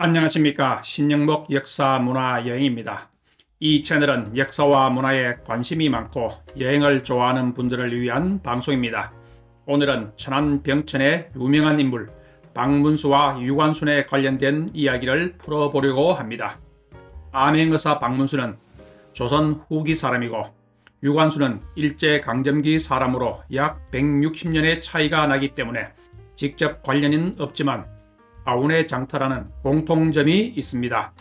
안녕하십니까. 신영목 역사문화여행입니다. 이 채널은 역사와 문화에 관심이 많고 여행을 좋아하는 분들을 위한 방송입니다. 오늘은 천안 병천의 유명한 인물 박문수와 유관순에 관련된 이야기를 풀어보려고 합니다. 암행의사 박문수는 조선 후기 사람이고 유관순은 일제강점기 사람으로 약 160년의 차이가 나기 때문에 직접 관련은 없지만 아운의 장터라는 공통점이 있습니다.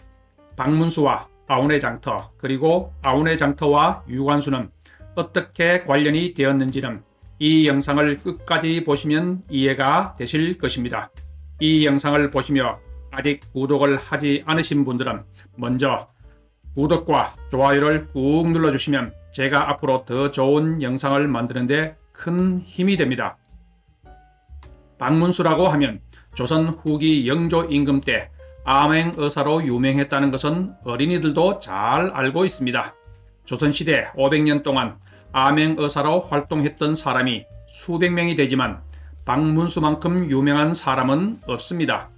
박문수와 아운의 장터 그리고 아운의 장터와 유관순은 어떻게 관련이 되었는지는 이 영상을 끝까지 보시면 이해가 되실 것입니다. 이 영상을 보시며 아직 구독을 하지 않으신 분들은 먼저 구독과 좋아요를 꾹 눌러주시면 제가 앞으로 더 좋은 영상을 만드는데 큰 힘이 됩니다. 박문수라고 하면 조선 후기 영조 임금 때 암행의사로 유명했다는 것은 어린이들도 잘 알고 있습니다. 조선시대 500년 동안 암행의사로 활동했던 사람이 수백 명이 되지만 박문수만큼 유명한 사람은 없습니다.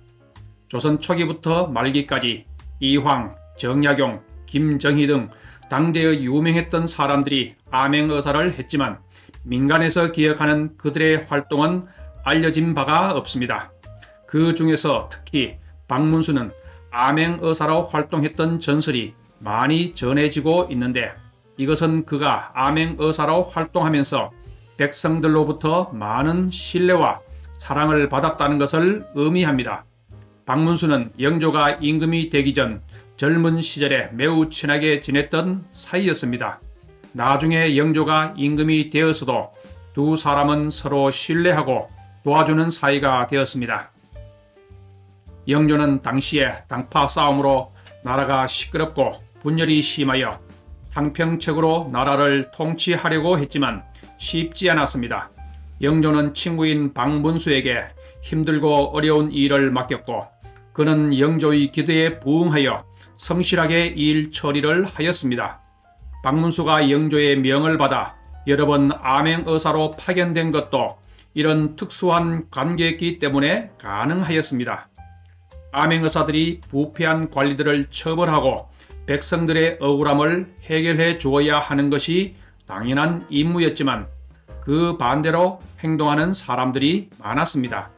조선 초기부터 말기까지 이황, 정약용, 김정희 등 당대의 유명했던 사람들이 암행의사를 했지만 민간에서 기억하는 그들의 활동은 알려진 바가 없습니다. 그 중에서 특히 박문수는 암행의사로 활동했던 전설이 많이 전해지고 있는데 이것은 그가 암행의사로 활동하면서 백성들로부터 많은 신뢰와 사랑을 받았다는 것을 의미합니다. 박문수는 영조가 임금이 되기 전 젊은 시절에 매우 친하게 지냈던 사이였습니다. 나중에 영조가 임금이 되었어도 두 사람은 서로 신뢰하고 도와주는 사이가 되었습니다. 영조는 당시에 당파 싸움으로 나라가 시끄럽고 분열이 심하여 상평책으로 나라를 통치하려고 했지만 쉽지 않았습니다. 영조는 친구인 박문수에게 힘들고 어려운 일을 맡겼고 그는 영조의 기도에 부응하여 성실하게 일 처리를 하였습니다. 박문수가 영조의 명을 받아 여러 번 암행의사로 파견된 것도 이런 특수한 관계였기 때문에 가능하였습니다. 암행의사들이 부패한 관리들을 처벌하고 백성들의 억울함을 해결해 주어야 하는 것이 당연한 임무였지만 그 반대로 행동하는 사람들이 많았습니다.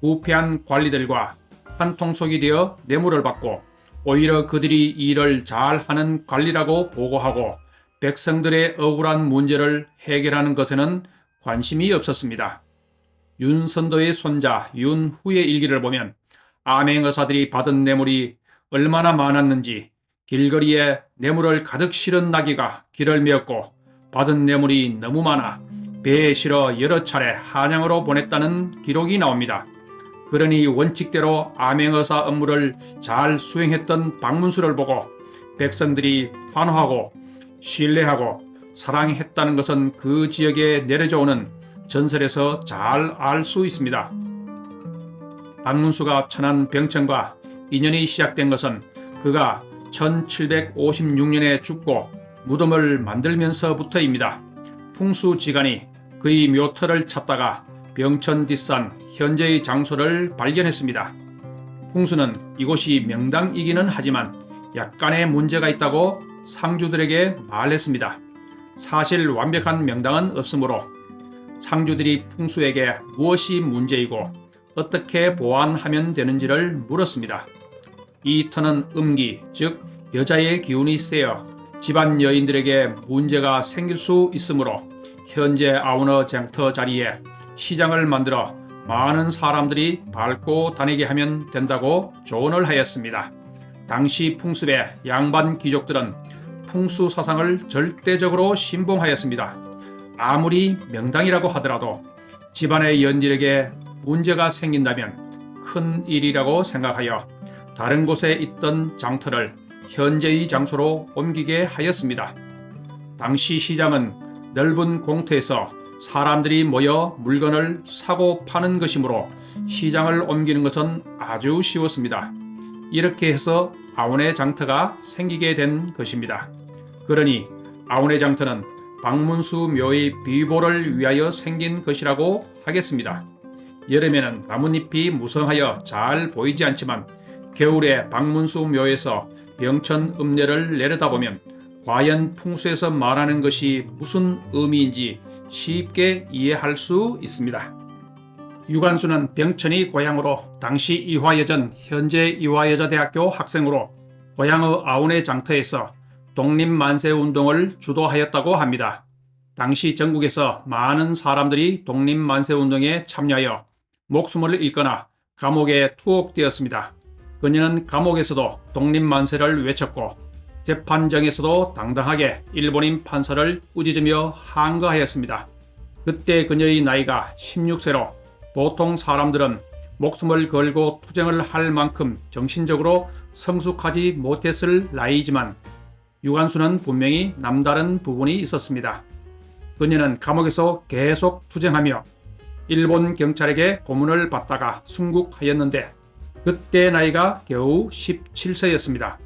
부패한 관리들과 한통속이 되어 뇌물을 받고 오히려 그들이 일을 잘하는 관리라고 보고하고 백성들의 억울한 문제를 해결하는 것에는 관심이 없었습니다. 윤선도의 손자 윤후의 일기를 보면 암행의사들이 받은 뇌물이 얼마나 많았는지 길거리에 뇌물을 가득 실은 나귀가 길을 메었고 받은 뇌물이 너무 많아 배에 실어 여러 차례 한양으로 보냈다는 기록이 나옵니다. 그러니 원칙대로 암행의사 업무를 잘 수행했던 박문수를 보고 백성들이 환호하고 신뢰하고 사랑했다는 것은 그 지역에 내려져 오는 전설에서 잘 알 수 있습니다. 박문수가 천안 병천과 인연이 시작된 것은 그가 1756년에 죽고 무덤을 만들면서부터입니다. 풍수지간이 그의 묘터를 찾다가 병천 뒷산 현재의 장소를 발견했습니다. 풍수는 이곳이 명당이기는 하지만 약간의 문제가 있다고 상주들에게 말했습니다. 사실 완벽한 명당은 없으므로 상주들이 풍수에게 무엇이 문제이고 어떻게 보완하면 되는지를 물었습니다. 이 터는 음기, 즉 여자의 기운이 세어 집안 여인들에게 문제가 생길 수 있으므로 현재 아우너 장터 자리에 시장을 만들어 많은 사람들이 밟고 다니게 하면 된다고 조언을 하였습니다. 당시 풍습의 양반 귀족들은 풍수 사상을 절대적으로 신봉하였습니다. 아무리 명당이라고 하더라도 집안의 연일에게 문제가 생긴다면 큰 일이라고 생각하여 다른 곳에 있던 장터를 현재의 장소로 옮기게 하였습니다. 당시 시장은 넓은 공터에서 사람들이 모여 물건을 사고 파는 것이므로 시장을 옮기는 것은 아주 쉬웠습니다. 이렇게 해서 아운의 장터가 생기게 된 것입니다. 그러니 아운의 장터는 박문수 묘의 비보를 위하여 생긴 것이라고 하겠습니다. 여름에는 나뭇잎이 무성하여 잘 보이지 않지만 겨울에 박문수 묘에서 병천 음례를 내려다보면 과연 풍수에서 말하는 것이 무슨 의미인지 쉽게 이해할 수 있습니다. 유관순은 병천이 고향으로 당시 이화여전 현재 이화여자대학교 학생으로 고향의 아운의 장터에서 독립만세운동을 주도하였다고 합니다. 당시 전국에서 많은 사람들이 독립만세운동에 참여하여 목숨을 잃거나 감옥에 투옥되었습니다. 그녀는 감옥에서도 독립만세를 외쳤고 재판정에서도 당당하게 일본인 판사를 꾸짖으며 항거하였습니다. 그때 그녀의 나이가 16세로 보통 사람들은 목숨을 걸고 투쟁을 할 만큼 정신적으로 성숙하지 못했을 나이지만 유관순은 분명히 남다른 부분이 있었습니다. 그녀는 감옥에서 계속 투쟁하며 일본 경찰에게 고문을 받다가 순국하였는데 그때 나이가 겨우 17세였습니다.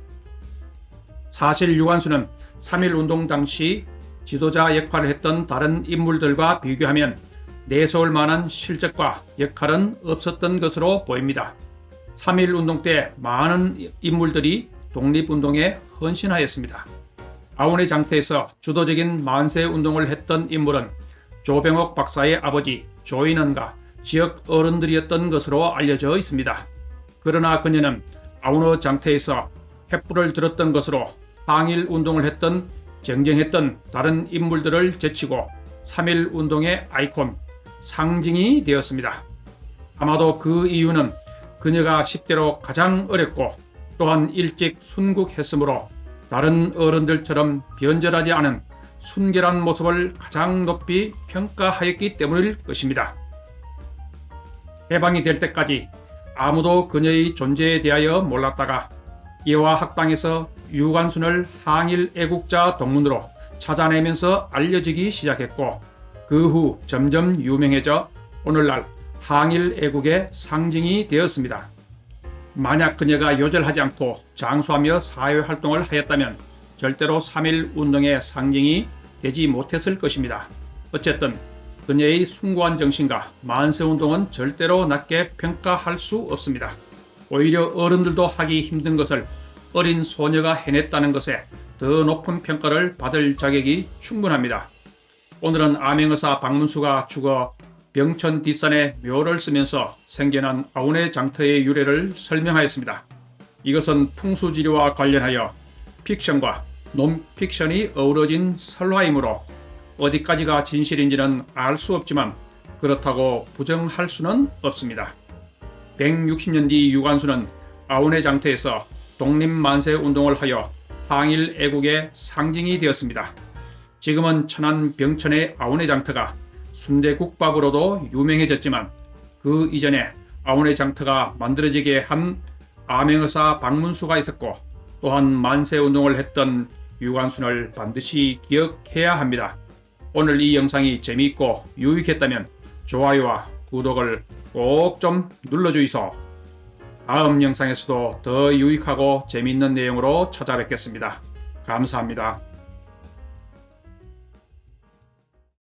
사실 유관순은 3.1운동 당시 지도자 역할을 했던 다른 인물들과 비교하면 내세울 만한 실적과 역할은 없었던 것으로 보입니다. 3.1운동 때 많은 인물들이 독립운동에 헌신하였습니다. 아운의 장터에서 주도적인 만세운동을 했던 인물은 조병옥 박사의 아버지 조인원과 지역 어른들이었던 것으로 알려져 있습니다. 그러나 그녀는 아운의 장터에서 횃불을 들었던 것으로 항일운동을 했던 정정했던 다른 인물들을 제치고 3.1운동의 아이콘, 상징이 되었습니다. 아마도 그 이유는 그녀가 10대로 가장 어렸고 또한 일찍 순국했으므로 다른 어른들처럼 변절하지 않은 순결한 모습을 가장 높이 평가하였기 때문일 것입니다. 해방이 될 때까지 아무도 그녀의 존재에 대하여 몰랐다가 이화학당에서 유관순을 항일 애국자 동문으로 찾아내면서 알려지기 시작했고 그 후 점점 유명해져 오늘날 항일 애국의 상징이 되었습니다. 만약 그녀가 요절하지 않고 장수하며 사회활동을 하였다면 절대로 3.1운동의 상징이 되지 못했을 것입니다. 어쨌든 그녀의 숭고한 정신과 만세운동은 절대로 낮게 평가할 수 없습니다. 오히려 어른들도 하기 힘든 것을 어린 소녀가 해냈다는 것에 더 높은 평가를 받을 자격이 충분합니다. 오늘은 암행의사 박문수가 죽어 병천 뒷산에 묘를 쓰면서 생겨난 아운의 장터의 유래를 설명하였습니다. 이것은 풍수지리와 관련하여 픽션과 논픽션이 어우러진 설화이므로 어디까지가 진실인지는 알 수 없지만 그렇다고 부정할 수는 없습니다. 160년 뒤 유관순은 아운의 장터에서 독립만세운동을 하여 항일 애국의 상징이 되었습니다. 지금은 천안 병천의 아운의 장터가 순대국밥으로도 유명해졌지만 그 이전에 아운의 장터가 만들어지게 한 암행의사 박문수가 있었고 또한 만세운동을 했던 유관순을 반드시 기억해야 합니다. 오늘 이 영상이 재미있고 유익했다면 좋아요와 구독을 꼭 좀 눌러주이소. 다음 영상에서도 더 유익하고 재미있는 내용으로 찾아뵙겠습니다. 감사합니다.